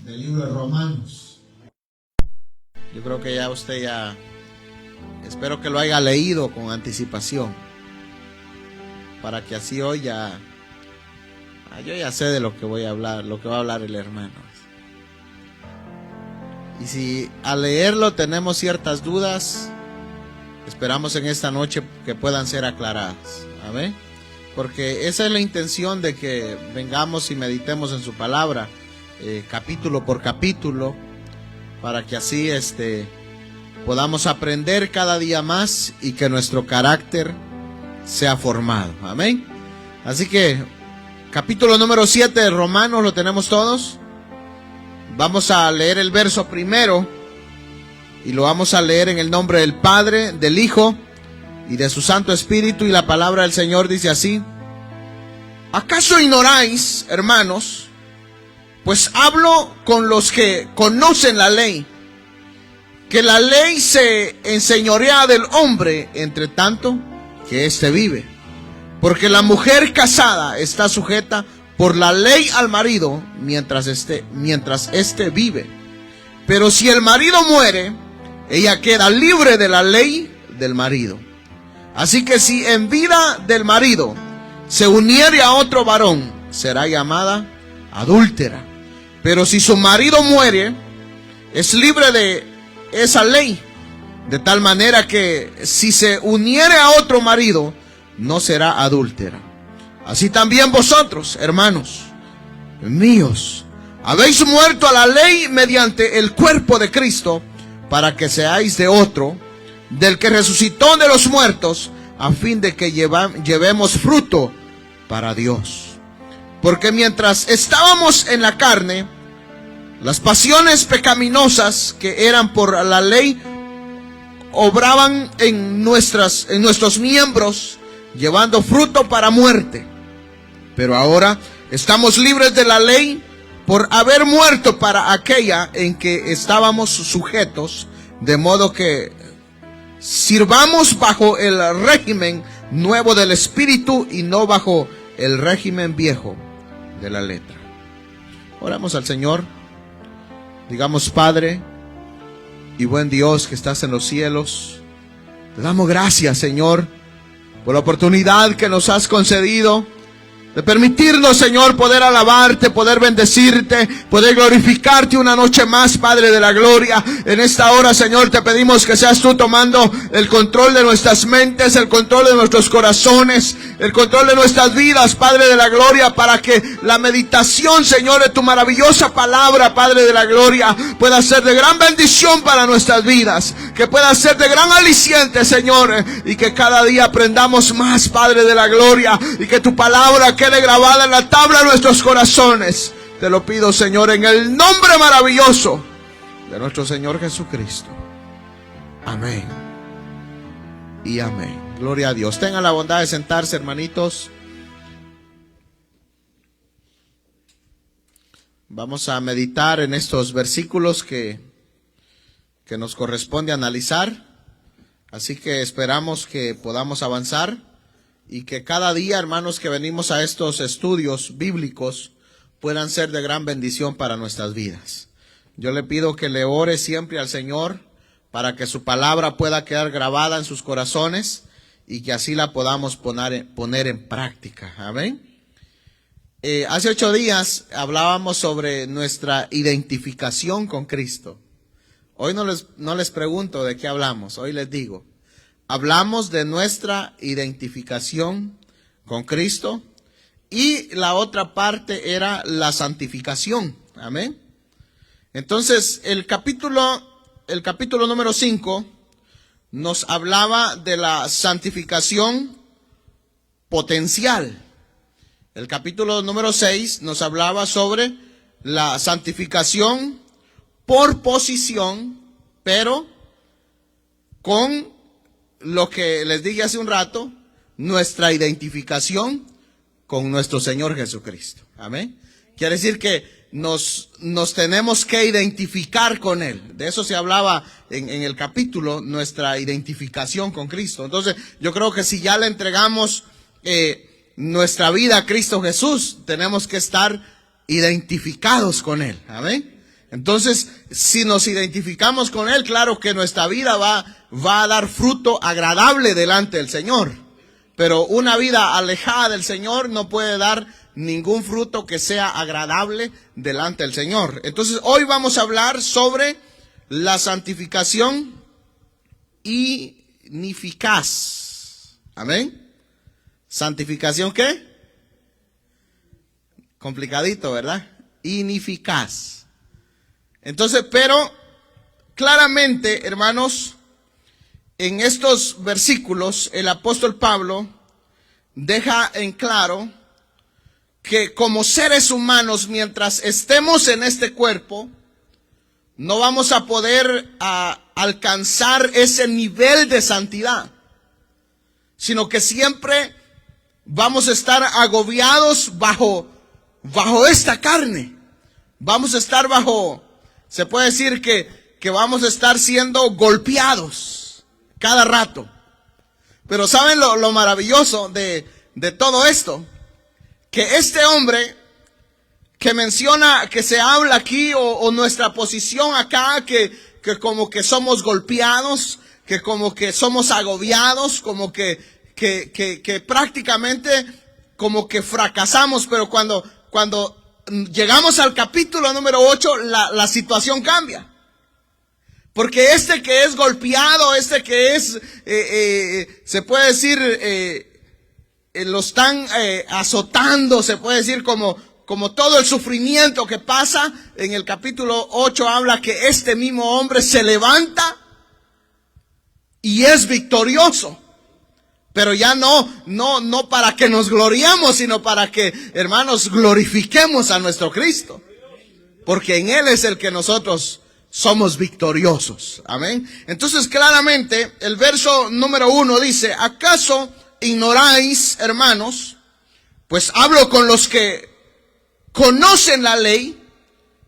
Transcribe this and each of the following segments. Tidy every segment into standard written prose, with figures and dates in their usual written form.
del libro de Romanos. Yo creo que espero que lo haya leído con anticipación, para que así hoy yo ya sé de lo que voy a hablar, lo que va a hablar el hermano. Y si al leerlo tenemos ciertas dudas, esperamos en esta noche que puedan ser aclaradas. Amén. Porque esa es la intención de que vengamos y meditemos en su palabra, capítulo por capítulo, para que así podamos aprender cada día más y que nuestro carácter sea formado. Amén. Así que capítulo número 7 de Romanos, ¿lo tenemos todos? Vamos a leer el verso primero y lo vamos a leer en el nombre del Padre, del Hijo y de su Santo Espíritu. Y la palabra del Señor dice así: ¿acaso ignoráis, hermanos? Pues hablo con los que conocen la ley, que la ley se enseñorea del hombre entre tanto que éste vive. Porque la mujer casada está sujeta por la ley al marido mientras éste vive. Pero si el marido muere, ella queda libre de la ley del marido. Así que si en vida del marido se uniere a otro varón, será llamada adúltera. Pero si su marido muere, es libre de esa ley, de tal manera que si se uniere a otro marido, no será adúltera. Así también vosotros, hermanos míos, habéis muerto a la ley mediante el cuerpo de Cristo, para que seáis de otro, del que resucitó de los muertos, a fin de que llevemos fruto para Dios. Porque mientras estábamos en la carne, las pasiones pecaminosas que eran por la ley obraban en nuestros miembros, llevando fruto para muerte. Pero ahora estamos libres de la ley por haber muerto para aquella en que estábamos sujetos, de modo que sirvamos bajo el régimen nuevo del Espíritu y no bajo el régimen viejo de la letra. Oramos al Señor. Digamos: Padre y buen Dios que estás en los cielos, te damos gracias, Señor, por la oportunidad que nos has concedido de permitirnos, Señor, poder alabarte, poder bendecirte, poder glorificarte una noche más, Padre de la gloria. En esta hora, Señor, te pedimos que seas tú tomando el control de nuestras mentes, el control de nuestros corazones, el control de nuestras vidas, Padre de la gloria, para que la meditación, Señor, de tu maravillosa palabra, Padre de la gloria, pueda ser de gran bendición para nuestras vidas, que pueda ser de gran aliciente, Señor, y que cada día aprendamos más, Padre de la gloria, y que tu palabra quede grabada en la tabla de nuestros corazones. Te lo pido, Señor, en el nombre maravilloso de nuestro Señor Jesucristo. Amén y amén. Gloria a Dios. Tengan la bondad de sentarse, hermanitos. Vamos a meditar en estos versículos que nos corresponde analizar. Así que esperamos que podamos avanzar y que cada día, hermanos, que venimos a estos estudios bíblicos puedan ser de gran bendición para nuestras vidas. Yo le pido que le ore siempre al Señor para que su palabra pueda quedar grabada en sus corazones y que así la podamos poner en práctica. Amén. Hace 8 días hablábamos sobre nuestra identificación con Cristo. Hoy no les pregunto de qué hablamos, hoy les digo. Hablamos de nuestra identificación con Cristo y la otra parte era la santificación. Amén. Entonces, el capítulo número 5 nos hablaba de la santificación potencial. El capítulo número 6 nos hablaba sobre la santificación por posición, pero con lo que les dije hace un rato, nuestra identificación con nuestro Señor Jesucristo. Amén. Quiere decir que nos tenemos que identificar con Él. De eso se hablaba en el capítulo, nuestra identificación con Cristo. Entonces, yo creo que si ya le entregamos nuestra vida a Cristo Jesús, tenemos que estar identificados con Él. Amén. Entonces, si nos identificamos con Él, claro que nuestra vida va a dar fruto agradable delante del Señor. Pero una vida alejada del Señor no puede dar ningún fruto que sea agradable delante del Señor. Entonces, hoy vamos a hablar sobre la santificación ineficaz. Amén. ¿Santificación qué? Complicadito, ¿verdad? Ineficaz. Entonces, pero claramente, hermanos, en estos versículos el apóstol Pablo deja en claro que como seres humanos, mientras estemos en este cuerpo, no vamos a poder alcanzar ese nivel de santidad, sino que siempre vamos a estar agobiados bajo esta carne. Vamos a estar se puede decir que vamos a estar siendo golpeados cada rato. Pero ¿saben lo maravilloso de todo esto? Que este hombre que menciona, que se habla aquí, o nuestra posición acá, que como que somos golpeados, que como que somos agobiados, como que prácticamente como que fracasamos, pero cuando llegamos al capítulo número 8, la situación cambia. Porque este que es golpeado, este que es, se puede decir, lo están azotando, se puede decir como todo el sufrimiento que pasa, en el capítulo 8 habla que este mismo hombre se levanta y es victorioso. Pero ya no para que nos gloriemos, sino para que, hermanos, glorifiquemos a nuestro Cristo. Porque en Él es el que nosotros somos victoriosos. Amén. Entonces, claramente, el verso número 1 dice: ¿acaso ignoráis, hermanos? Pues hablo con los que conocen la ley,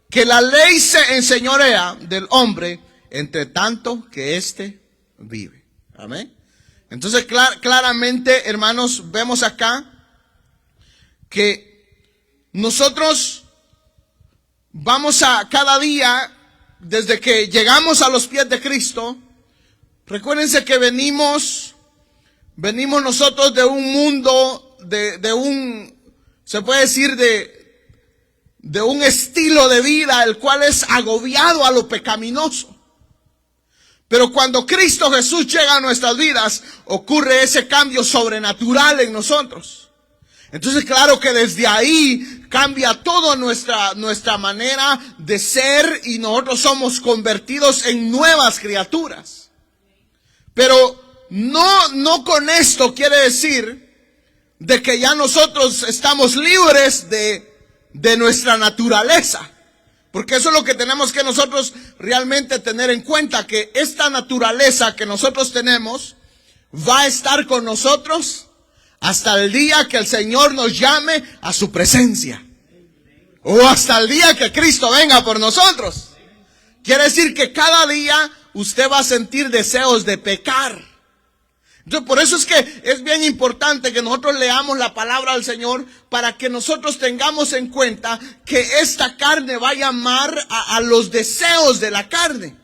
que la ley se enseñorea del hombre, entre tanto que éste vive. Amén. Entonces, claramente, hermanos, vemos acá que nosotros vamos a cada día, desde que llegamos a los pies de Cristo, recuérdense que venimos nosotros de un mundo, se puede decir de un estilo de vida, el cual es agobiado a lo pecaminoso. Pero cuando Cristo Jesús llega a nuestras vidas, ocurre ese cambio sobrenatural en nosotros. Entonces, claro que desde ahí cambia toda nuestra manera de ser, y nosotros somos convertidos en nuevas criaturas. Pero no con esto quiere decir de que ya nosotros estamos libres de nuestra naturaleza. Porque eso es lo que tenemos que nosotros realmente tener en cuenta, que esta naturaleza que nosotros tenemos va a estar con nosotros hasta el día que el Señor nos llame a su presencia. O hasta el día que Cristo venga por nosotros. Quiere decir que cada día usted va a sentir deseos de pecar. Entonces, por eso es que es bien importante que nosotros leamos la palabra del Señor, para que nosotros tengamos en cuenta que esta carne va a llamar a los deseos de la carne.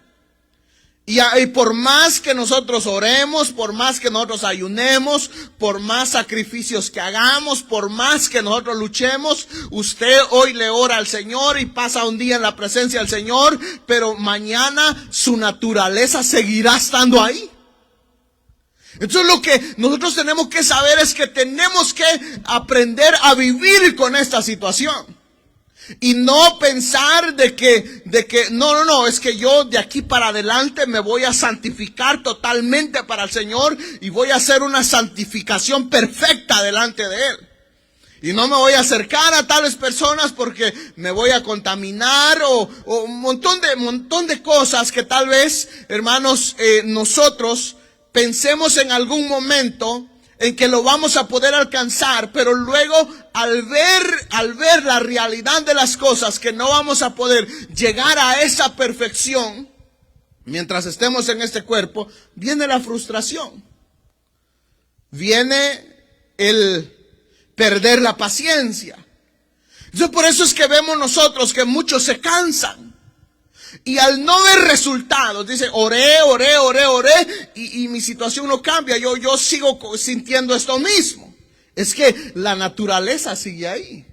Y por más que nosotros oremos, por más que nosotros ayunemos, por más sacrificios que hagamos, por más que nosotros luchemos, usted hoy le ora al Señor y pasa un día en la presencia del Señor, pero mañana su naturaleza seguirá estando ahí. Entonces, lo que nosotros tenemos que saber es que tenemos que aprender a vivir con esta situación. Y no pensar de que no, es que yo de aquí para adelante me voy a santificar totalmente para el Señor y voy a hacer una santificación perfecta delante de Él. Y no me voy a acercar a tales personas porque me voy a contaminar, o un montón de cosas que tal vez, hermanos, nosotros pensemos en algún momento en que lo vamos a poder alcanzar, pero luego al ver la realidad de las cosas, que no vamos a poder llegar a esa perfección mientras estemos en este cuerpo, viene la frustración, viene el perder la paciencia. Entonces, por eso es que vemos nosotros que muchos se cansan. Y al no ver resultados, dice, oré, y mi situación no cambia, yo sigo sintiendo esto mismo. Es que la naturaleza sigue ahí.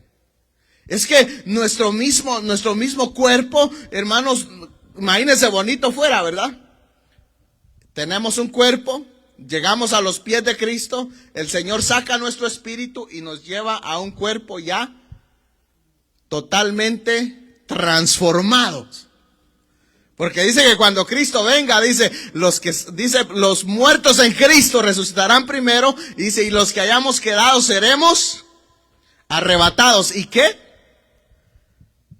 Es que nuestro mismo cuerpo, hermanos, imagínense bonito fuera, ¿verdad? Tenemos un cuerpo, llegamos a los pies de Cristo, el Señor saca nuestro espíritu y nos lleva a un cuerpo ya totalmente transformados. Porque dice que cuando Cristo venga, dice, los muertos en Cristo resucitarán primero, y dice, y los que hayamos quedado seremos arrebatados. ¿Y qué?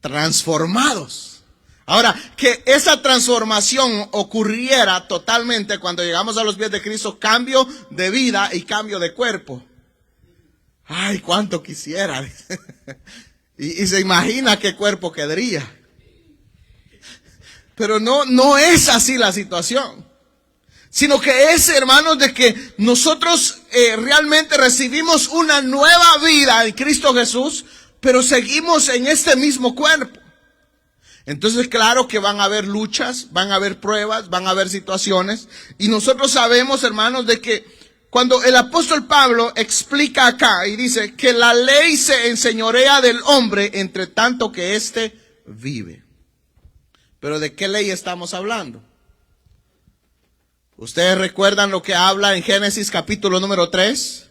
Transformados. Ahora, que esa transformación ocurriera totalmente cuando llegamos a los pies de Cristo, cambio de vida y cambio de cuerpo. Ay, cuánto quisiera. Y se imagina qué cuerpo quedaría. Pero no es así la situación. Sino que es, hermanos, de que nosotros realmente recibimos una nueva vida en Cristo Jesús, pero seguimos en este mismo cuerpo. Entonces, claro que van a haber luchas, van a haber pruebas, van a haber situaciones. Y nosotros sabemos, hermanos, de que cuando el apóstol Pablo explica acá y dice que la ley se enseñorea del hombre entre tanto que éste vive. Pero ¿de qué ley estamos hablando? ¿Ustedes recuerdan lo que habla en Génesis capítulo número 3?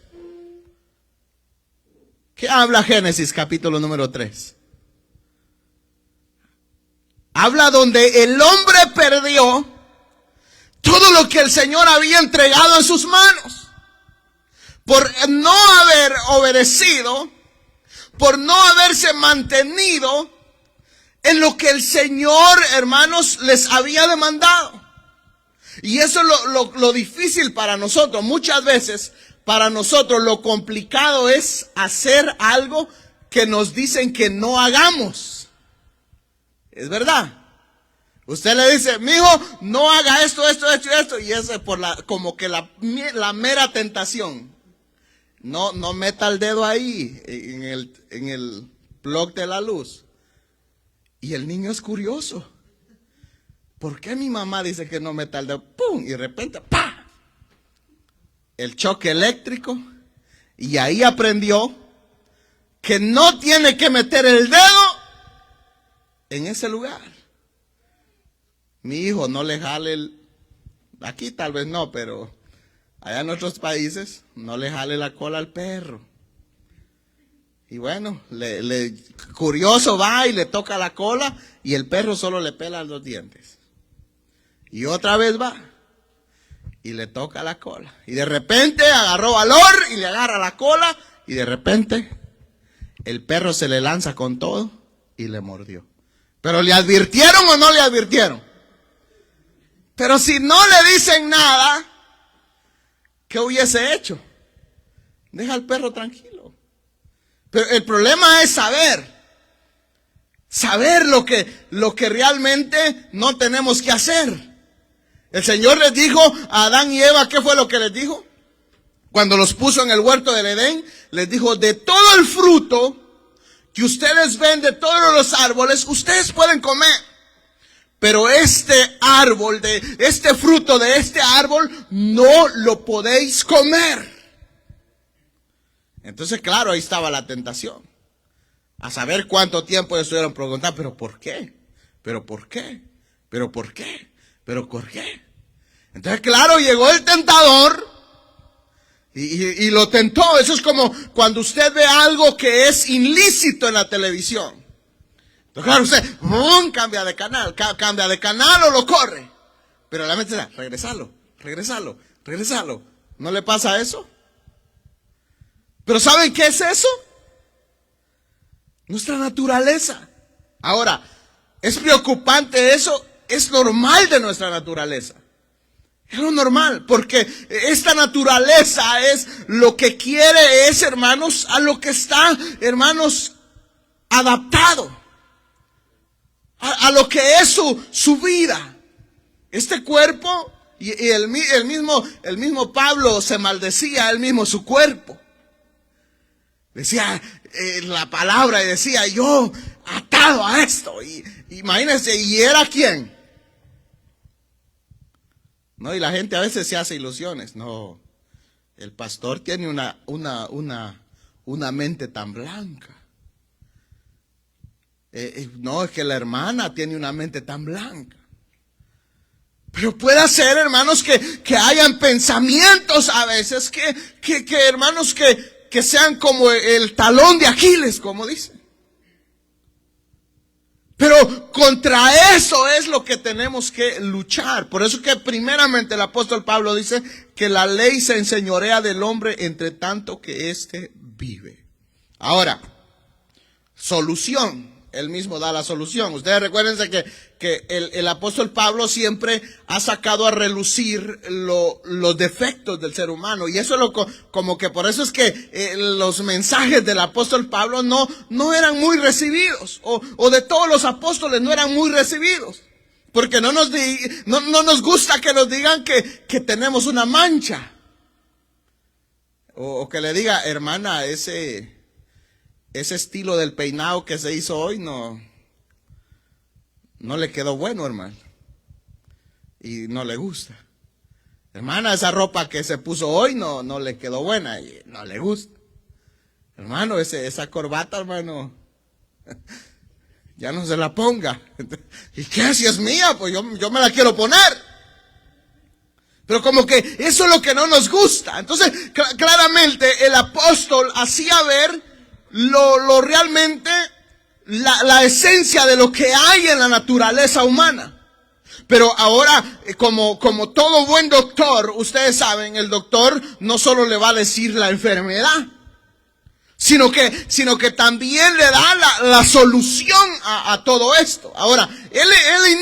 ¿Qué habla Génesis capítulo número 3? Habla donde el hombre perdió todo lo que el Señor había entregado en sus manos. Por no haber obedecido, por no haberse mantenido en lo que el Señor, hermanos, les había demandado. Y eso es lo difícil para nosotros. Muchas veces, para nosotros, lo complicado es hacer algo que nos dicen que no hagamos. Es verdad. Usted le dice, mijo, no haga esto. Y eso es por como que la mera tentación. No meta el dedo ahí, en el plug de la luz. Y el niño es curioso. ¿Por qué mi mamá dice que no meta el dedo? ¡Pum! Y de repente, ¡pa! El choque eléctrico. Y ahí aprendió que no tiene que meter el dedo en ese lugar. Mi hijo no le jale aquí tal vez no, pero allá en otros países no le jale la cola al perro. Y bueno, curioso va y le toca la cola y el perro solo le pela los dientes. Y otra vez va y le toca la cola. Y de repente agarró valor y le agarra la cola y de repente el perro se le lanza con todo y le mordió. ¿Pero le advirtieron o no le advirtieron? Pero si no le dicen nada, ¿qué hubiese hecho? Deja al perro tranquilo. Pero el problema es saber lo que realmente no tenemos que hacer. El Señor les dijo a Adán y Eva, ¿qué fue lo que les dijo? Cuando los puso en el huerto del Edén, les dijo, de todo el fruto que ustedes ven, de todos los árboles, ustedes pueden comer. Pero este árbol, este fruto de este árbol, no lo podéis comer. Entonces, claro, ahí estaba la tentación. A saber cuánto tiempo estuvieron preguntando, ¿pero por qué? ¿Pero por qué? ¿Pero por qué? ¿Pero por qué? Entonces, claro, llegó el tentador y lo tentó. Eso es como cuando usted ve algo que es ilícito en la televisión. Entonces, claro, usted cambia de canal o lo corre. Pero la mente dice, regresalo. ¿No le pasa eso? Pero ¿saben qué es eso? Nuestra naturaleza. Ahora, ¿es preocupante eso? Es normal de nuestra naturaleza. Es lo normal, porque esta naturaleza es lo que quiere, es, hermanos, a lo que está, hermanos, adaptado. A lo que es su vida. Este cuerpo, y el mismo Pablo se maldecía él mismo su cuerpo. Decía la palabra y decía, yo dedicado a esto. Y imagínense, ¿y era quién? No, y la gente a veces se hace ilusiones. No, el pastor tiene una mente tan blanca. No, es que la hermana tiene una mente tan blanca. Pero puede ser, hermanos, que hayan pensamientos a veces que hermanos, que sean como el talón de Aquiles, como dicen. Pero contra eso es lo que tenemos que luchar. Por eso que primeramente el apóstol Pablo dice que la ley se enseñorea del hombre entre tanto que éste vive. Ahora, solución. Él mismo da la solución. Ustedes recuérdense que el apóstol Pablo siempre ha sacado a relucir los defectos del ser humano. Y eso como que por eso es que los mensajes del apóstol Pablo no eran muy recibidos. O de todos los apóstoles no eran muy recibidos. Porque no nos gusta que nos digan que tenemos una mancha. O que le diga, hermana, ese estilo del peinado que se hizo hoy no le quedó bueno, hermano. Y no le gusta. Hermana, esa ropa que se puso hoy no le quedó buena y no le gusta. Hermano, esa corbata, hermano, ya no se la ponga. ¿Y qué? Si es mía, pues yo me la quiero poner. Pero como que eso es lo que no nos gusta. Entonces, claramente el apóstol hacía ver lo realmente, la esencia de lo que hay en la naturaleza humana. Pero ahora, como todo buen doctor, ustedes saben, el doctor no solo le va a decir la enfermedad, sino que también le da la solución a todo esto. Ahora, él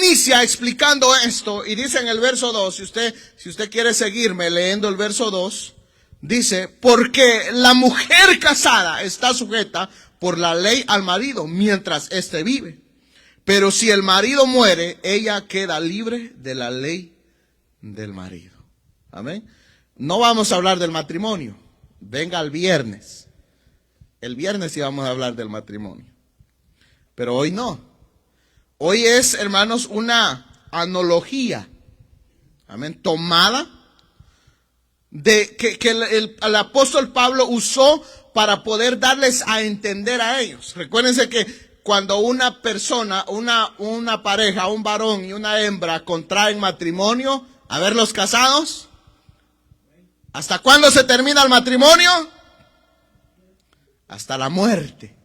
inicia explicando esto y dice en el verso 2, si usted quiere seguirme leyendo el verso 2, dice, porque la mujer casada está sujeta por la ley al marido mientras éste vive. Pero si el marido muere, ella queda libre de la ley del marido. Amén. No vamos a hablar del matrimonio. Venga el viernes. El viernes sí vamos a hablar del matrimonio. Pero hoy no. Hoy es, hermanos, una analogía. Amén. Tomada de que el apóstol Pablo usó para poder darles a entender a ellos. Recuérdense que cuando una persona, una pareja, un varón y una hembra contraen matrimonio, a ver los casados, ¿hasta cuándo se termina el matrimonio? Hasta la muerte.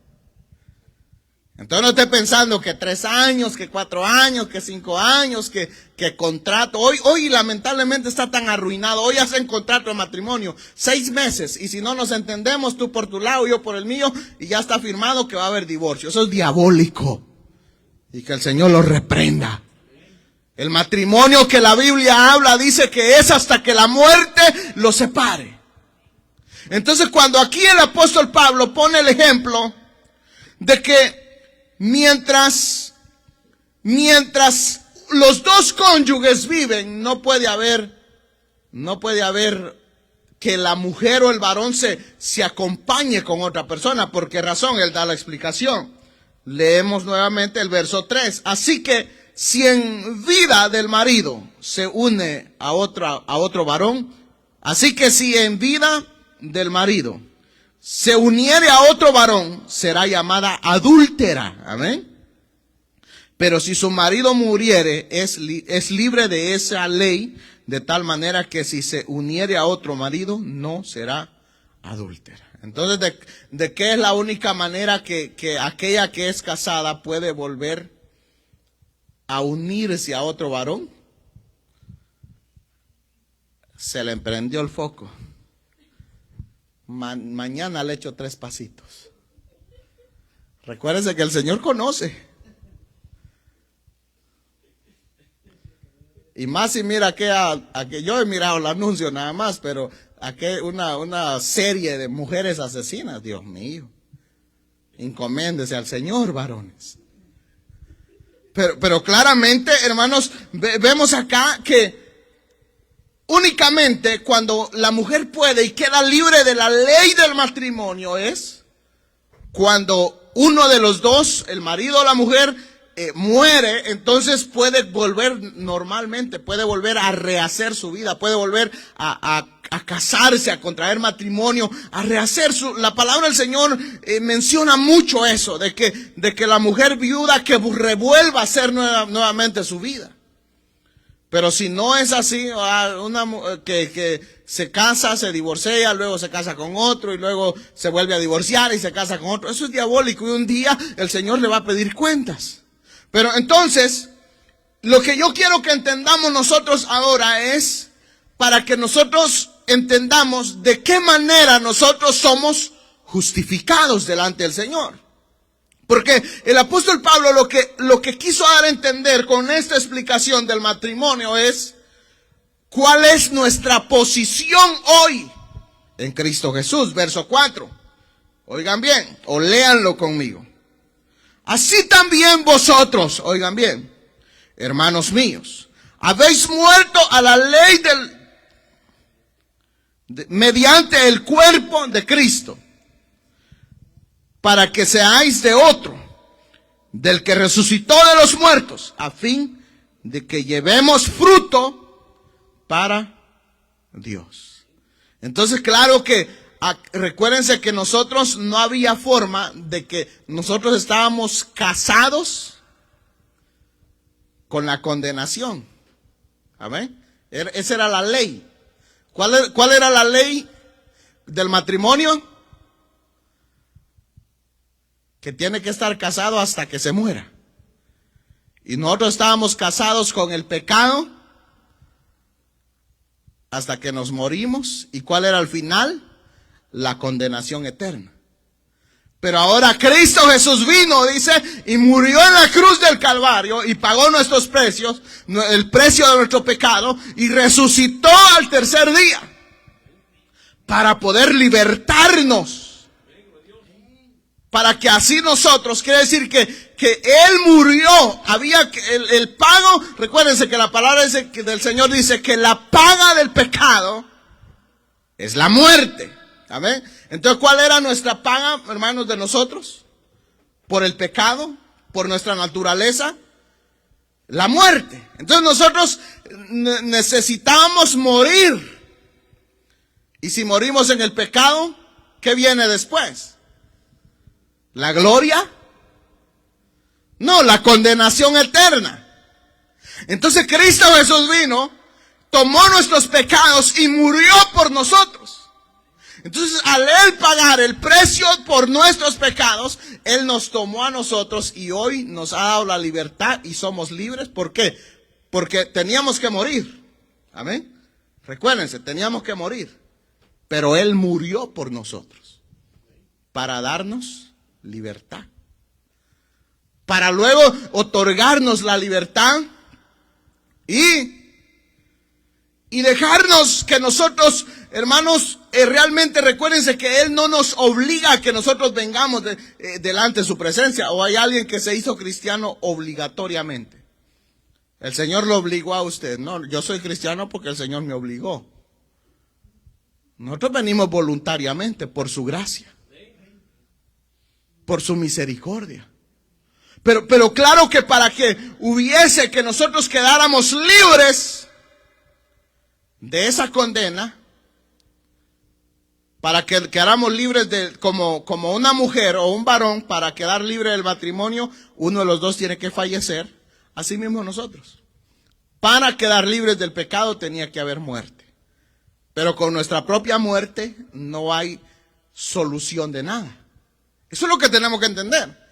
Entonces no esté pensando que 3 años, que 4 años, que 5 años, que contrato. Hoy lamentablemente está tan arruinado. Hoy hacen contrato de matrimonio 6 meses. Y si no nos entendemos, tú por tu lado, yo por el mío, y ya está firmado que va a haber divorcio. Eso es diabólico. Y que el Señor lo reprenda. El matrimonio que la Biblia habla dice que es hasta que la muerte los separe. Entonces cuando aquí el apóstol Pablo pone el ejemplo de que mientras los dos cónyuges viven, no puede haber que la mujer o el varón se acompañe con otra persona. ¿Por qué razón? Él da la explicación. Leemos nuevamente el verso 3. Así que si en vida del marido se une a otro varón, así que si en vida del marido se uniere a otro varón, será llamada adúltera. Amén. Pero si su marido muriere, es libre de esa ley, de tal manera que si se uniere a otro marido, no será adúltera. Entonces, ¿de qué es la única manera que aquella que es casada puede volver a unirse a otro varón? Se le prendió el foco. Mañana le echo 3 pasitos. Recuérdense que el Señor conoce. Y más si mira que yo he mirado el anuncio nada más, pero una serie de mujeres asesinas, Dios mío. Encomiéndese al Señor, varones. Pero claramente, hermanos, vemos acá que únicamente cuando la mujer puede y queda libre de la ley del matrimonio es cuando uno de los dos, el marido o la mujer, muere, entonces puede volver normalmente, puede volver a rehacer su vida, puede volver a casarse, a contraer matrimonio, a rehacer la palabra del Señor menciona mucho eso, de que la mujer viuda que revuelva a hacer nuevamente su vida. Pero si no es así, que se casa, se divorcia, luego se casa con otro y luego se vuelve a divorciar y se casa con otro, eso es diabólico y un día el Señor le va a pedir cuentas. Pero entonces, lo que yo quiero que entendamos nosotros ahora es para que nosotros entendamos de qué manera nosotros somos justificados delante del Señor. Porque el apóstol Pablo lo que quiso dar a entender con esta explicación del matrimonio es cuál es nuestra posición hoy en Cristo Jesús. Verso 4. Oigan bien, o léanlo conmigo. Así también vosotros, oigan bien, hermanos míos, habéis muerto a la ley mediante el cuerpo de Cristo, para que seáis de otro, del que resucitó de los muertos, a fin de que llevemos fruto para Dios. Entonces, claro que recuérdense que nosotros no había forma de que nosotros estábamos casados con la condenación. ¿Amén? Esa era la ley. ¿Cuál era la ley del matrimonio? Que tiene que estar casado hasta que se muera. Y nosotros estábamos casados con el pecado hasta que nos morimos. ¿Y cuál era el final? La condenación eterna. Pero ahora Cristo Jesús vino, dice, y murió en la cruz del Calvario y pagó nuestros precios, el precio de nuestro pecado, y resucitó al tercer día para poder libertarnos. Para que así nosotros, quiere decir que Él murió, había el pago, recuérdense que la palabra del Señor dice que la paga del pecado es la muerte. ¿Amén? Entonces, ¿cuál era nuestra paga, hermanos, de nosotros? Por el pecado, por nuestra naturaleza, la muerte. Entonces nosotros necesitábamos morir. Y si morimos en el pecado, ¿qué viene después? ¿La gloria? No, la condenación eterna. Entonces Cristo Jesús vino, tomó nuestros pecados y murió por nosotros. Entonces, al Él pagar el precio por nuestros pecados, Él nos tomó a nosotros y hoy nos ha dado la libertad y somos libres. ¿Por qué? Porque teníamos que morir. Amén. Recuérdense, teníamos que morir. Pero Él murió por nosotros para darnos libertad. Para luego otorgarnos la libertad y dejarnos que nosotros, hermanos, realmente recuérdense que Él no nos obliga a que nosotros vengamos delante de su presencia. O hay alguien que se hizo cristiano obligatoriamente. El Señor lo obligó a usted. No, yo soy cristiano porque el Señor me obligó. Nosotros venimos voluntariamente por su gracia, por su misericordia. Pero claro que para que hubiese, que nosotros quedáramos libres de esa condena, para que quedáramos libres como una mujer o un varón, para quedar libre del matrimonio, uno de los dos tiene que fallecer, así mismo nosotros. Para quedar libres del pecado tenía que haber muerte. Pero con nuestra propia muerte no hay solución de nada. Eso es lo que tenemos que entender.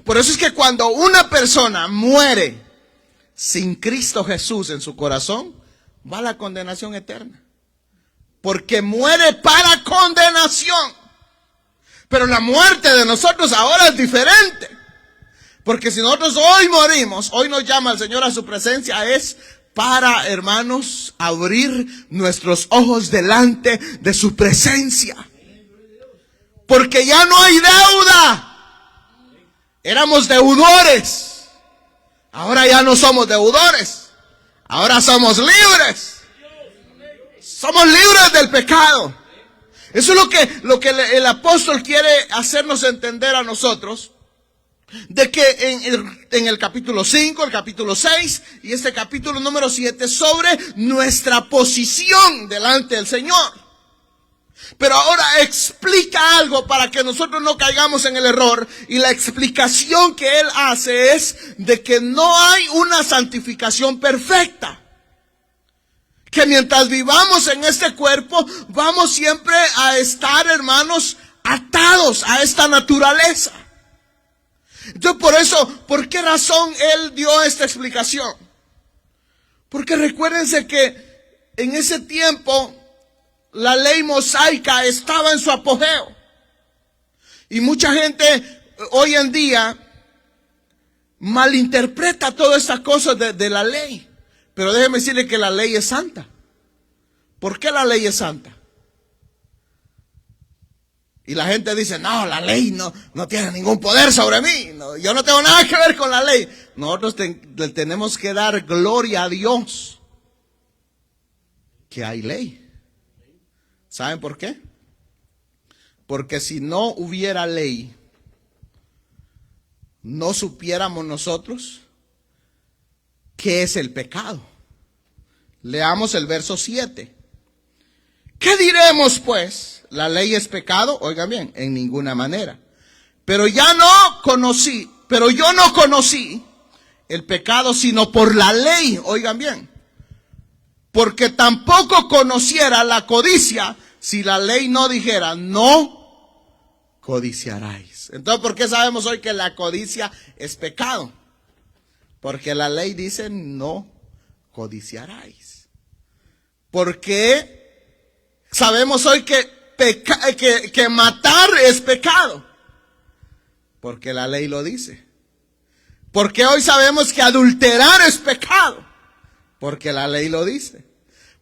Por eso es que cuando una persona muere sin Cristo Jesús en su corazón, va a la condenación eterna. Porque muere para condenación. Pero la muerte de nosotros ahora es diferente. Porque si nosotros hoy morimos, hoy nos llama el Señor a su presencia, es para, hermanos, abrir nuestros ojos delante de su presencia. Porque ya no hay deuda. Éramos deudores. Ahora ya no somos deudores. Ahora somos libres. Somos libres del pecado. Eso es lo que el apóstol quiere hacernos entender a nosotros. de que en el capítulo 5, el capítulo 6 y este capítulo número 7 sobre nuestra posición delante del Señor. Pero ahora explica algo para que nosotros no caigamos en el error, y la explicación que él hace es de que no hay una santificación perfecta. Que mientras vivamos en este cuerpo vamos siempre a estar, hermanos, atados a esta naturaleza. Entonces, por eso, ¿por qué razón él dio esta explicación? Porque recuérdense que en ese tiempo la ley mosaica estaba en su apogeo. Y mucha gente hoy en día malinterpreta todas estas cosas de la ley. Pero déjeme decirle que la ley es santa. ¿Por qué la ley es santa? Y la gente dice, no, la ley no tiene ningún poder sobre mí. No, yo no tengo nada que ver con la ley. Nosotros le tenemos que dar gloria a Dios que hay ley. ¿Saben por qué? Porque si no hubiera ley, no supiéramos nosotros qué es el pecado. Leamos el verso 7. ¿Qué diremos pues? ¿La ley es pecado? Oigan bien, en ninguna manera. Pero yo no conocí el pecado sino por la ley. Oigan bien. Porque tampoco conociera la codicia si la ley no dijera, no codiciaráis. Entonces, ¿por qué sabemos hoy que la codicia es pecado? Porque la ley dice, no codiciaráis. ¿Por qué sabemos hoy que matar es pecado? Porque la ley lo dice. ¿Por qué hoy sabemos que adulterar es pecado? Porque la ley lo dice.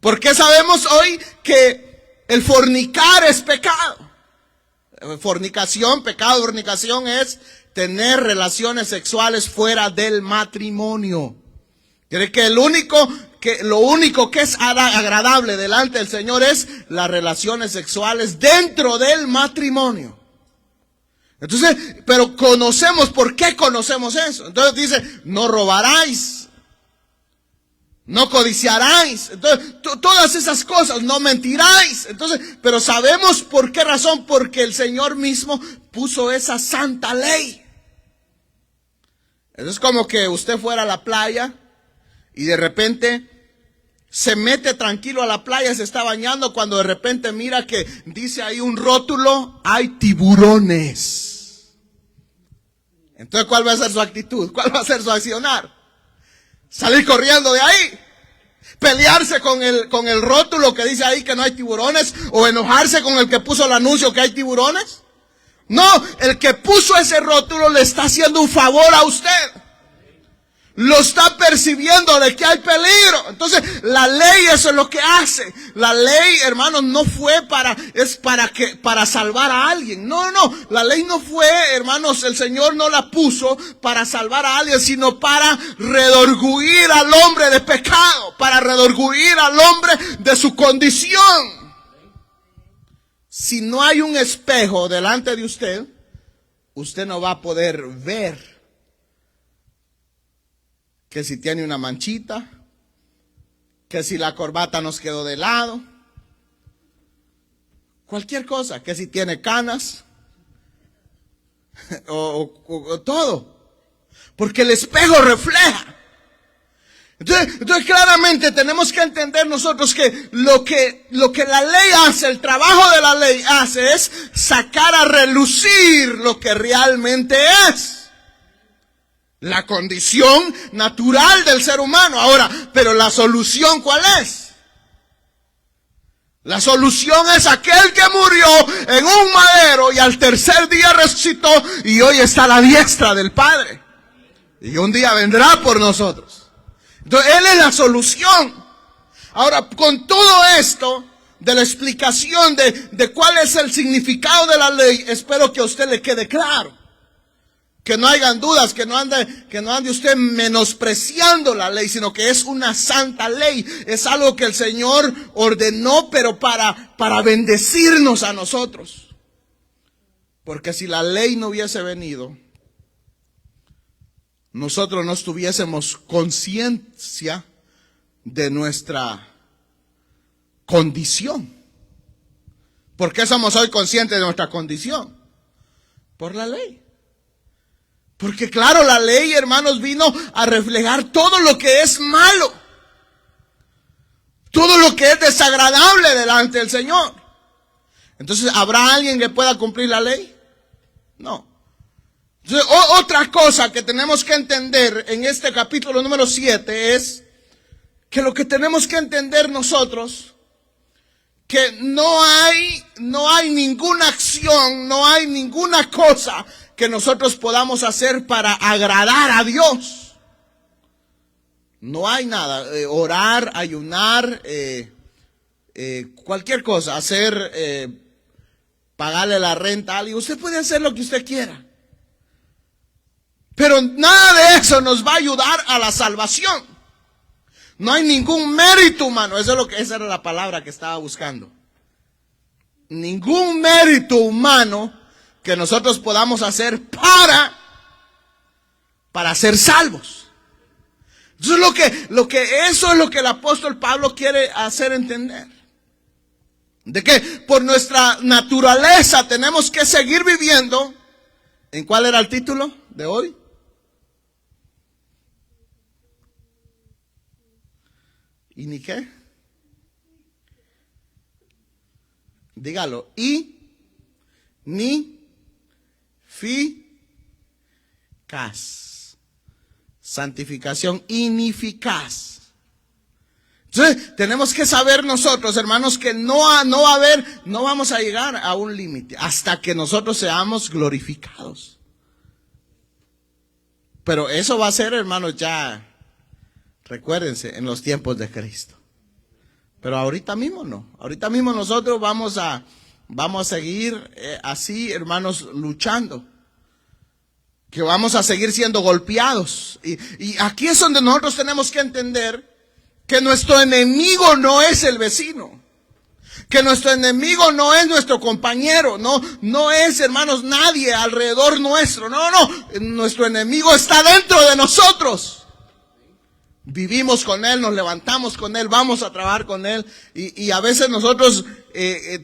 ¿Por qué sabemos hoy que el fornicar es pecado? Fornicación es tener relaciones sexuales fuera del matrimonio. ¿Cree que lo único que es agradable delante del Señor es las relaciones sexuales dentro del matrimonio? Entonces, pero conocemos, ¿por qué conocemos eso? Entonces dice, no robaráis, no codiciaráis, entonces todas esas cosas, no mentiráis. Entonces, pero sabemos por qué razón, porque el Señor mismo puso esa santa ley. Es como que usted fuera a la playa y de repente se mete tranquilo a la playa, se está bañando, cuando de repente mira que dice ahí un rótulo, hay tiburones. Entonces, ¿cuál va a ser su actitud? ¿Cuál va a ser su accionar? Salir corriendo de ahí, pelearse con el rótulo que dice ahí que no hay tiburones, o enojarse con el que puso el anuncio que hay tiburones. No, el que puso ese rótulo le está haciendo un favor a usted. Lo está percibiendo de que hay peligro. Entonces, la ley eso es lo que hace. La ley, hermanos, no fue para salvar a alguien. No, la ley no fue, hermanos, el Señor no la puso para salvar a alguien, sino para redorguir al hombre de pecado, para redorguir al hombre de su condición. Si no hay un espejo delante de usted, usted no va a poder ver que si tiene una manchita, que si la corbata nos quedó de lado, cualquier cosa, que si tiene canas, o todo, porque el espejo refleja. Entonces claramente tenemos que entender nosotros que lo que la ley hace, el trabajo de la ley hace es sacar a relucir lo que realmente es la condición natural del ser humano. Ahora, pero la solución, ¿cuál es? La solución es aquel que murió en un madero y al tercer día resucitó y hoy está a la diestra del Padre. Y un día vendrá por nosotros. Entonces, Él es la solución. Ahora, con todo esto de la explicación de cuál es el significado de la ley, espero que a usted le quede claro. Que no hayan dudas, que no ande usted menospreciando la ley, sino que es una santa ley. Es algo que el Señor ordenó, pero para bendecirnos a nosotros. Porque si la ley no hubiese venido, nosotros no tuviésemos conciencia de nuestra condición. ¿Por qué somos hoy conscientes de nuestra condición? Por la ley. Porque claro, la ley, hermanos, vino a reflejar todo lo que es malo, todo lo que es desagradable delante del Señor. Entonces, ¿habrá alguien que pueda cumplir la ley? No. Entonces, otra cosa que tenemos que entender en este capítulo número 7 es que lo que tenemos que entender nosotros, que no hay ninguna acción, no hay ninguna cosa que nosotros podamos hacer para agradar a Dios. No hay nada. Orar, ayunar, cualquier cosa, pagarle la renta a alguien. Usted puede hacer lo que usted quiera. Pero nada de eso nos va a ayudar a la salvación. No hay ningún mérito humano. Esa era la palabra que estaba buscando. Ningún mérito humano que nosotros podamos hacer para ser salvos. Eso es eso es lo que el apóstol Pablo quiere hacer entender. De que por nuestra naturaleza tenemos que seguir viviendo. ¿En cuál era el título de hoy? ¿Y ni qué? Dígalo. Ineficaz. Santificación ineficaz. Entonces, tenemos que saber nosotros, hermanos, que no vamos a llegar a un límite hasta que nosotros seamos glorificados. Pero eso va a ser, hermanos, ya, recuérdense, en los tiempos de Cristo. Pero ahorita mismo no. Ahorita mismo nosotros vamos a seguir así, hermanos, luchando. Que vamos a seguir siendo golpeados. Y aquí es donde nosotros tenemos que entender que nuestro enemigo no es el vecino. Que nuestro enemigo no es nuestro compañero. No es, hermanos, nadie alrededor nuestro. No. Nuestro enemigo está dentro de nosotros. Vivimos con Él, nos levantamos con Él, vamos a trabajar con Él. Y a veces nosotros,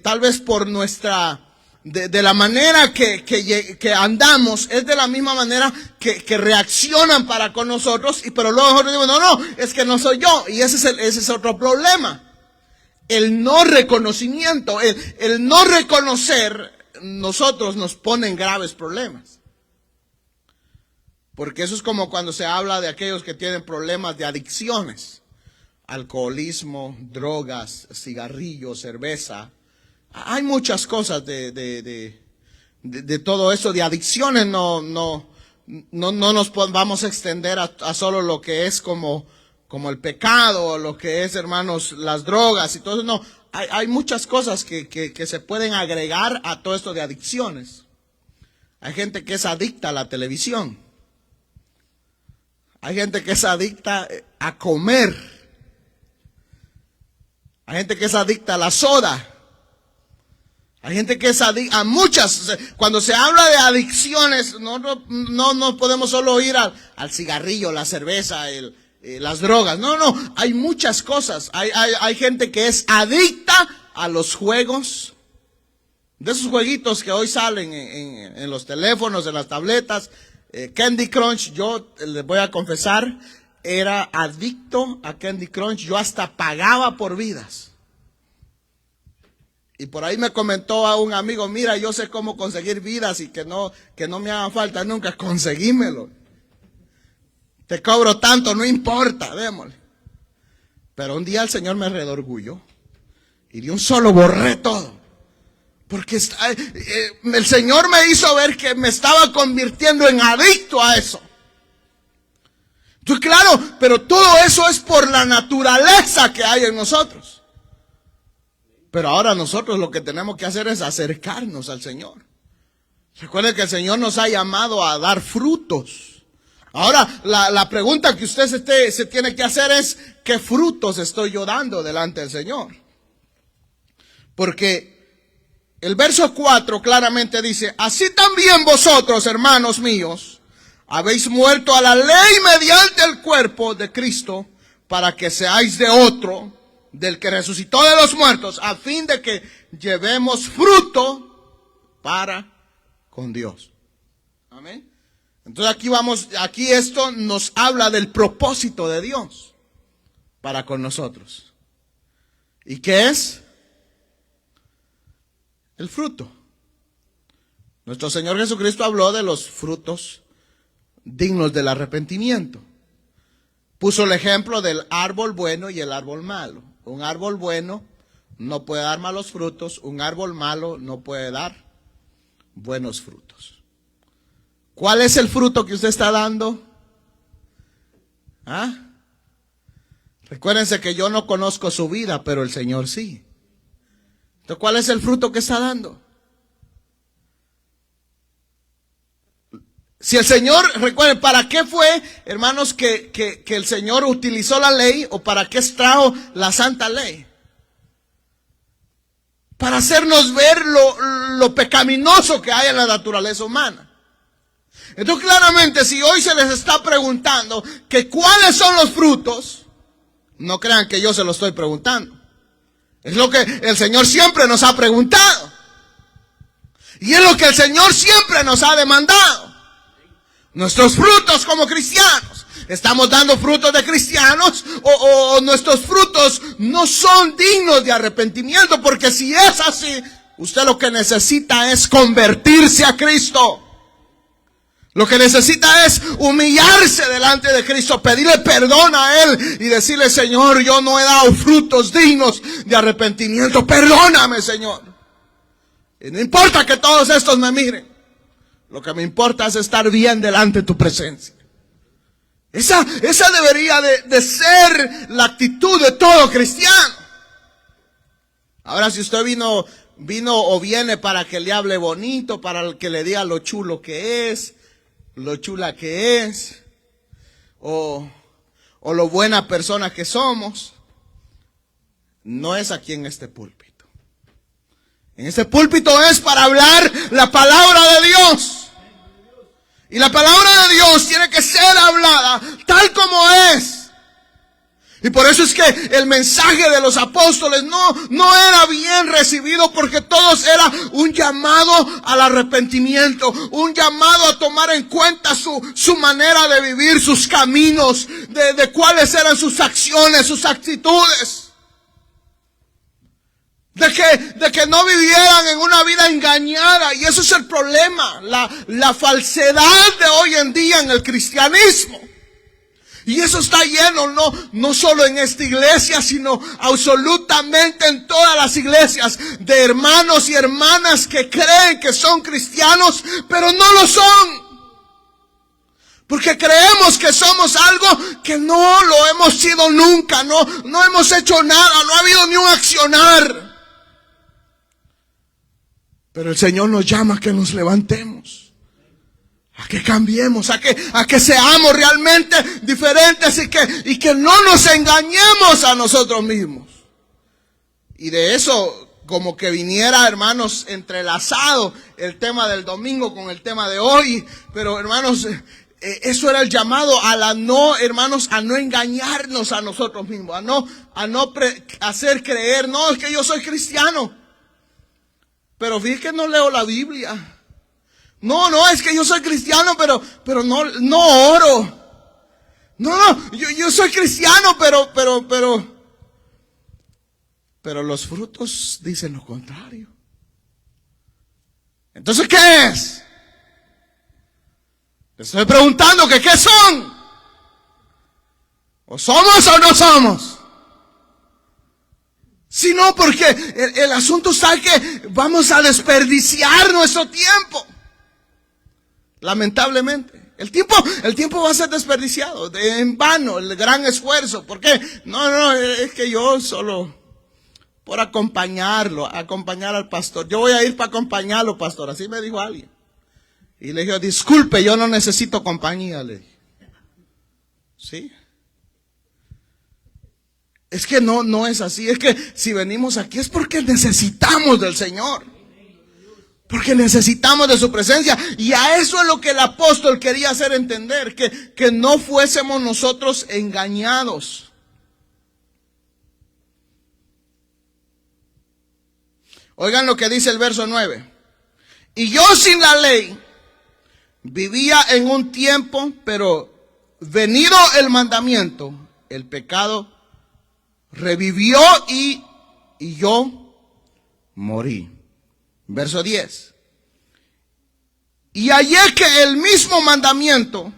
tal vez por nuestra... De la manera que andamos, es de la misma manera que reaccionan para con nosotros, pero luego nosotros decimos, no, es que no soy yo, y ese es otro problema. El no reconocimiento, el no reconocer, nosotros nos pone en graves problemas. Porque eso es como cuando se habla de aquellos que tienen problemas de adicciones, alcoholismo, drogas, cigarrillos, cerveza. Hay muchas cosas de todo eso, de adicciones. No nos vamos a extender a solo lo que es como el pecado, lo que es, hermanos, las drogas y todo eso. No, hay muchas cosas que se pueden agregar a todo esto de adicciones. Hay gente que es adicta a la televisión. Hay gente que es adicta a comer. Hay gente que es adicta a la soda. Hay gente que es adicta a muchas. Cuando se habla de adicciones, no podemos solo ir al cigarrillo, la cerveza, las drogas. No, hay muchas cosas. Hay gente que es adicta a los juegos. De esos jueguitos que hoy salen en los teléfonos, en las tabletas. Candy Crunch, yo les voy a confesar, era adicto a Candy Crunch. Yo hasta pagaba por vidas. Y por ahí me comentó a un amigo, mira, yo sé cómo conseguir vidas y que no me hagan falta nunca, conseguímelo. Te cobro tanto, no importa, démosle. Pero un día el Señor me redorgulló y de un solo borré todo. Porque el Señor me hizo ver que me estaba convirtiendo en adicto a eso. Entonces, claro, pero todo eso es por la naturaleza que hay en nosotros. Pero ahora nosotros lo que tenemos que hacer es acercarnos al Señor. Recuerden que el Señor nos ha llamado a dar frutos. Ahora, la pregunta que usted se tiene que hacer es, ¿qué frutos estoy yo dando delante del Señor? Porque el verso 4 claramente dice, así también vosotros, hermanos míos, Habéis muerto a la ley mediante el cuerpo de Cristo, para que seáis de otro, del que resucitó de los muertos, a fin de que llevemos fruto para con Dios. Amén. Entonces aquí esto nos habla del propósito de Dios para con nosotros. ¿Y qué es? El fruto. Nuestro Señor Jesucristo habló de los frutos dignos del arrepentimiento. Puso el ejemplo del árbol bueno y el árbol malo. Un árbol bueno no puede dar malos frutos, un árbol malo no puede dar buenos frutos. ¿Cuál es el fruto que usted está dando? ¿Ah? Recuérdense que yo no conozco su vida, pero el Señor sí. Entonces, ¿cuál es el fruto que está dando? Si el Señor, recuerden, ¿para qué fue, hermanos, que el Señor utilizó la ley o para qué trajo la santa ley? Para hacernos ver lo pecaminoso que hay en la naturaleza humana. Entonces, claramente, si hoy se les está preguntando que cuáles son los frutos, no crean que yo se lo estoy preguntando. Es lo que el Señor siempre nos ha preguntado. Y es lo que el Señor siempre nos ha demandado. Nuestros frutos como cristianos. ¿Estamos dando frutos de cristianos o nuestros frutos no son dignos de arrepentimiento? Porque si es así, usted lo que necesita es convertirse a Cristo. Lo que necesita es humillarse delante de Cristo, pedirle perdón a Él y decirle: Señor, yo no he dado frutos dignos de arrepentimiento. Perdóname, Señor. Y no importa que todos estos me miren. Lo que me importa es estar bien delante de tu presencia. Esa debería de ser la actitud de todo cristiano. Ahora, si usted vino o viene para que le hable bonito, para que le diga lo chulo que es, lo chula que es, o lo buena persona que somos, no es aquí en este púlpito. En este púlpito es para hablar la palabra de Dios. Y la palabra de Dios tiene que ser hablada tal como es. Y por eso es que el mensaje de los apóstoles no era bien recibido, porque todos era un llamado al arrepentimiento, un llamado a tomar en cuenta su manera de vivir, sus caminos, de cuáles eran sus acciones, sus actitudes. De que no vivieran en una vida engañada. Y eso es el problema, la falsedad de hoy en día en el cristianismo. Y eso está lleno no solo en esta iglesia, sino absolutamente en todas las iglesias, de hermanos y hermanas que creen que son cristianos, pero no lo son. Porque creemos que somos algo que no lo hemos sido nunca, no hemos hecho nada, no ha habido ni un accionar. Pero el Señor nos llama a que nos levantemos, a que cambiemos, a que seamos realmente diferentes y que no nos engañemos a nosotros mismos. Y de eso, como que viniera, hermanos, entrelazado el tema del domingo con el tema de hoy. Pero, hermanos, eso era el llamado a no engañarnos a nosotros mismos, a no hacer creer: no, es que yo soy cristiano, pero fíjate que no leo la Biblia. No, es que yo soy cristiano, pero no oro. Yo soy cristiano, pero los frutos dicen lo contrario. Entonces, ¿qué es? Te estoy preguntando que ¿qué son? ¿O somos o no somos? Si no, porque el asunto está que vamos a desperdiciar nuestro tiempo. Lamentablemente. El tiempo va a ser desperdiciado, en vano, el gran esfuerzo. ¿Por qué? No, es que yo solo por acompañar al pastor. Yo voy a ir para acompañarlo, pastor. Así me dijo alguien. Y le dije: disculpe, yo no necesito compañía, le dije. ¿Sí? Es que no es así. Es que si venimos aquí es porque necesitamos del Señor. Porque necesitamos de su presencia. Y a eso es lo que el apóstol quería hacer entender. Que no fuésemos nosotros engañados. Oigan lo que dice el verso 9. Y yo sin la ley vivía en un tiempo, pero venido el mandamiento, el pecado revivió y yo morí. Verso 10. Y hallé que el mismo mandamiento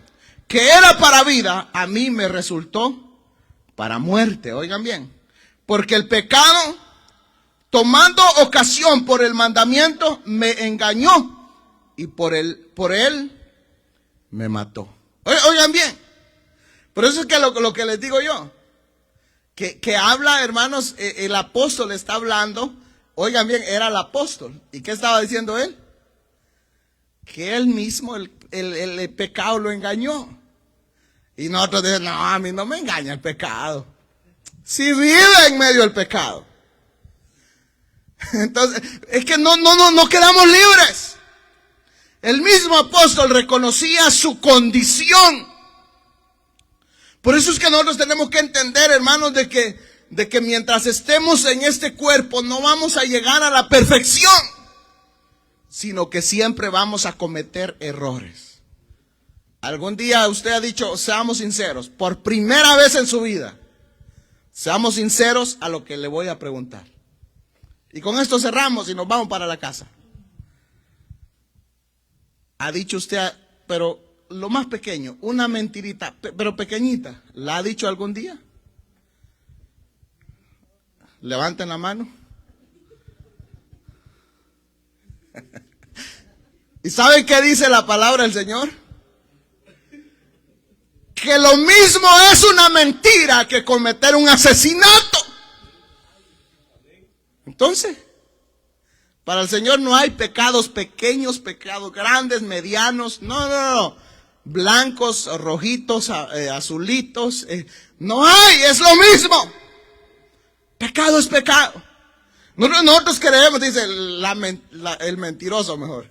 que era para vida, a mí me resultó para muerte. Oigan bien. Porque el pecado, tomando ocasión por el mandamiento, me engañó y por él me mató. Oigan bien. Por eso es que lo que les digo yo, que habla, hermanos, el apóstol está hablando. Oigan bien, era el apóstol. ¿Y qué estaba diciendo él? Que él mismo, el pecado lo engañó. Y nosotros decimos, no, a mí no me engaña el pecado. Si vive en medio del pecado. Entonces, es que no quedamos libres. El mismo apóstol reconocía su condición. Por eso es que nosotros tenemos que entender, hermanos, de que mientras estemos en este cuerpo no vamos a llegar a la perfección, sino que siempre vamos a cometer errores. Algún día usted ha dicho, seamos sinceros, por primera vez en su vida, seamos sinceros a lo que le voy a preguntar. Y con esto cerramos y nos vamos para la casa. ¿Ha dicho usted, pero lo más pequeño, una mentirita, pero pequeñita, la ha dicho algún día? Levanten la mano. ¿Y saben qué dice la palabra del Señor? Que lo mismo es una mentira que cometer un asesinato. Entonces, para el Señor no hay pecados pequeños, pecados grandes, medianos. No. Blancos, rojitos, azulitos. No hay, es lo mismo. Pecado es pecado. Nosotros creemos, dice el mentiroso mejor.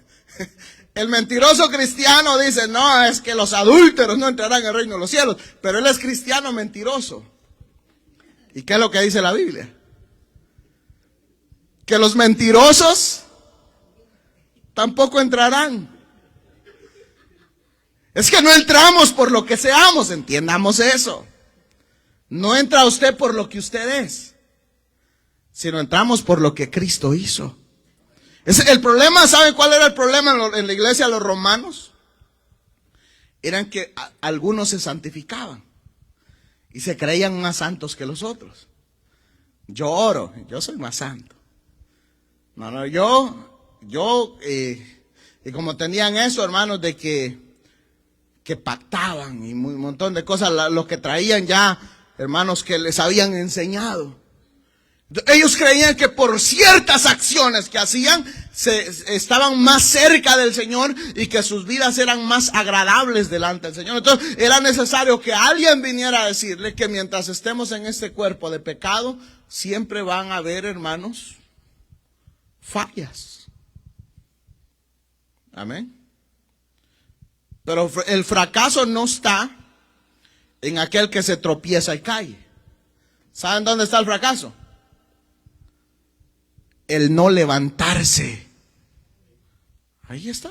El mentiroso cristiano dice, no, es que los adúlteros no entrarán al reino de los cielos. Pero él es cristiano mentiroso. ¿Y qué es lo que dice la Biblia? Que los mentirosos tampoco entrarán. Es que no entramos por lo que seamos, entendamos eso. No entra usted por lo que usted es, sino entramos por lo que Cristo hizo. El problema, ¿saben cuál era el problema en la iglesia de los romanos? Eran que algunos se santificaban y se creían más santos que los otros. Yo oro, yo soy más santo. No, y como tenían eso, hermanos, de que pactaban y un montón de cosas, los que traían ya, hermanos, que les habían enseñado. Ellos creían que por ciertas acciones que hacían, estaban más cerca del Señor y que sus vidas eran más agradables delante del Señor. Entonces era necesario que alguien viniera a decirle que mientras estemos en este cuerpo de pecado, siempre van a haber, hermanos, fallas. Amén. Pero el fracaso no está en aquel que se tropieza y cae. ¿Saben dónde está el fracaso? El no levantarse. Ahí está.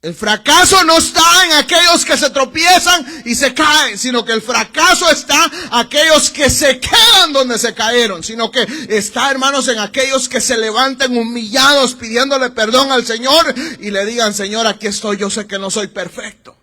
El fracaso no está en aquellos que se tropiezan y se caen, sino que el fracaso está en aquellos que se quedan donde se cayeron, sino que está, hermanos, en aquellos que se levantan humillados pidiéndole perdón al Señor y le digan, Señor, aquí estoy, yo sé que no soy perfecto.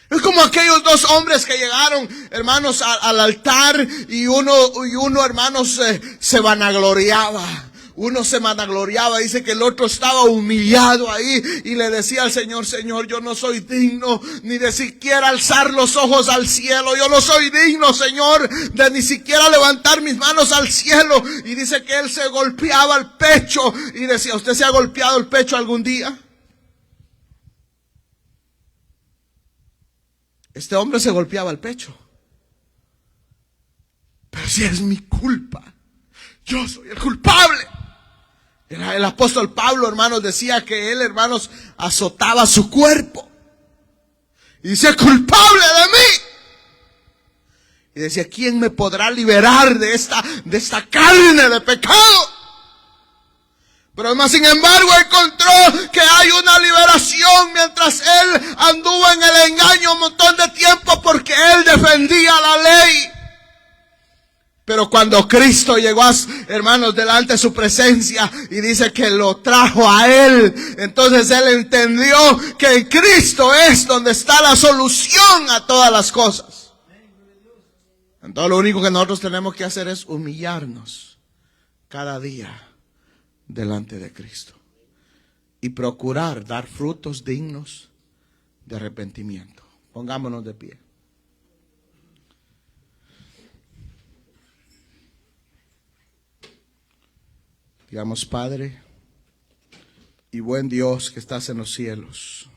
Es como aquellos dos hombres que llegaron, hermanos, al altar y uno, hermanos, se vanagloriaba. Uno se vanagloriaba, dice que el otro estaba humillado ahí y le decía al Señor, Señor, yo no soy digno ni de siquiera alzar los ojos al cielo. Yo no soy digno, Señor, de ni siquiera levantar mis manos al cielo. Y dice que él se golpeaba el pecho y decía, ¿usted se ha golpeado el pecho algún día? Este hombre se golpeaba el pecho. Pero si es mi culpa, yo soy el culpable. El apóstol Pablo, hermanos, decía que él, hermanos, azotaba su cuerpo. Y decía, culpable de mí. Y decía, ¿quién me podrá liberar de esta carne de pecado? Pero además, sin embargo, encontró que hay una liberación mientras él anduvo en el engaño un montón de tiempo porque él defendía la ley. Pero cuando Cristo llegó, hermanos, delante de su presencia y dice que lo trajo a él, entonces él entendió que en Cristo es donde está la solución a todas las cosas. Entonces lo único que nosotros tenemos que hacer es humillarnos cada día delante de Cristo y procurar dar frutos dignos de arrepentimiento. Pongámonos de pie. Digamos, Padre y buen Dios que estás en los cielos,